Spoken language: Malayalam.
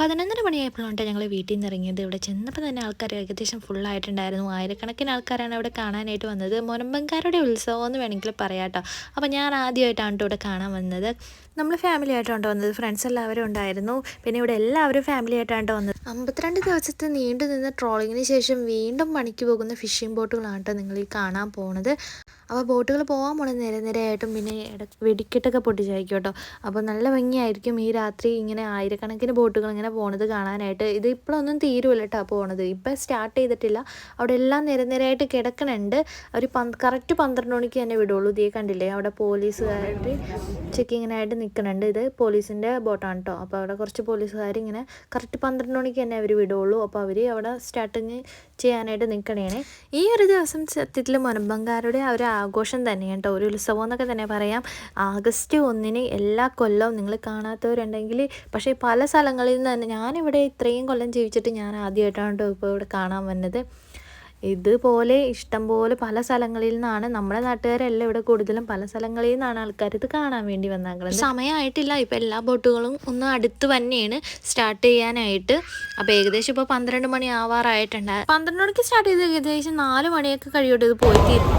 11:30 മണിയായപ്പോഴാണ് ഞങ്ങൾ വീട്ടിൽ നിന്ന് ഇറങ്ങിയത്. ഇവിടെ ചെന്നപ്പോൾ തന്നെ ആൾക്കാർ ഏകദേശം ഫുള്ളായിട്ടുണ്ടായിരുന്നു. ആയിരക്കണക്കിന് ആൾക്കാരാണ് അവിടെ കാണാനായിട്ട് വന്നത്. മുനമ്പൻകാരുടെ ഉത്സവം എന്ന് വേണമെങ്കിൽ പറയാം കേട്ടോ. അപ്പോൾ ഞാൻ ആദ്യമായിട്ടാണ് ഇവിടെ കാണാൻ വന്നത്. നമ്മൾ ഫാമിലി ആയിട്ടാണ് വന്നത്. ഫ്രണ്ട്സ് എല്ലാവരും ഉണ്ടായിരുന്നു. പിന്നെ ഇവിടെ എല്ലാവരും ഫാമിലി ആയിട്ടാണ് വന്നത്. 52 ദിവസത്തെ നീണ്ടു നിന്ന ട്രോളിങ്ങിന് ശേഷം വീണ്ടും പണിക്ക് പോകുന്ന ഫിഷിംഗ് ബോട്ടുകളാണ് കേട്ടോ നിങ്ങൾ ഈ കാണാൻ പോകുന്നത്. അപ്പോൾ ബോട്ടുകൾ പോകാൻ പോണത് നിരനിരയായിട്ടും പിന്നെ വെടിക്കെട്ടൊക്കെ പൊട്ടിച്ചായിരിക്കും കേട്ടോ. അപ്പോൾ നല്ല ഭംഗിയായിരിക്കും ഈ രാത്രി ഇങ്ങനെ ആയിരക്കണക്കിന് ബോട്ടുകൾ ഇങ്ങനെ പോണത് കാണാനായിട്ട്. ഇത് ഇപ്പോഴൊന്നും തീരുമല്ല കേട്ടോ പോണത്. ഇപ്പം സ്റ്റാർട്ട് ചെയ്തിട്ടില്ല. അവിടെ എല്ലാം നിരനിരയായിട്ട് കിടക്കണുണ്ട്. ഒരു കറക്റ്റ് 12 മണിക്ക് തന്നെ വിടുള്ളൂ. ഇതേ കണ്ടില്ലേ അവിടെ പോലീസുകാർ ചെക്കിങ്ങിനായിട്ട് നിൽക്കുന്നുണ്ട്. ഇത് പോലീസിൻ്റെ ബോട്ടാണ് കേട്ടോ. അപ്പോൾ അവിടെ കുറച്ച് പോലീസുകാർ ഇങ്ങനെ കറക്റ്റ് 12 മണിക്ക് തന്നെ അവർ വിടുള്ളൂ. അപ്പോൾ അവർ അവിടെ സ്റ്റാർട്ടിങ് ചെയ്യാനായിട്ട് നിൽക്കണേനെ. ഈ ഒരു ദിവസം സത്യത്തിൽ മുനമ്പൻകാരുടെ ഒരു ആഘോഷം തന്നെയാണ് കേട്ടോ. ഒരു ഉത്സവം എന്നൊക്കെ തന്നെ പറയാം. ആഗസ്റ്റ് 1 എല്ലാ കൊല്ലവും നിങ്ങൾ കാണാത്തവരുണ്ടെങ്കിൽ, പക്ഷേ പല സ്ഥലങ്ങളിൽ നിന്ന് തന്നെ ഞാനിവിടെ ഇത്രയും കൊല്ലം ജീവിച്ചിട്ട് ഞാൻ ആദ്യമായിട്ടാണ് കേട്ടോ ഇപ്പോൾ ഇവിടെ കാണാൻ വന്നത്. ഇതുപോലെ ഇഷ്ടംപോലെ പല സ്ഥലങ്ങളിൽ നിന്നാണ്, നമ്മുടെ നാട്ടുകാരെല്ലാം ഇവിടെ കൂടുതലും പല സ്ഥലങ്ങളിൽ നിന്നാണ് ആൾക്കാർ ഇത് കാണാൻ വേണ്ടി വന്നേക്കുന്നത്. സമയമായിട്ടില്ല. ഇപ്പോൾ എല്ലാ ബോട്ടുകളും ഒന്ന് അടുത്ത് തന്നെയാണ് സ്റ്റാർട്ട് ചെയ്യാനായിട്ട്. അപ്പോൾ ഏകദേശം ഇപ്പോൾ 12 മണി ആവാറായിട്ടുണ്ട്. 12 മണിക്ക് സ്റ്റാർട്ട് ചെയ്ത് ഏകദേശം 4 മണിയൊക്കെ കഴിയോട്ട് ഇത് പോയി തീരും.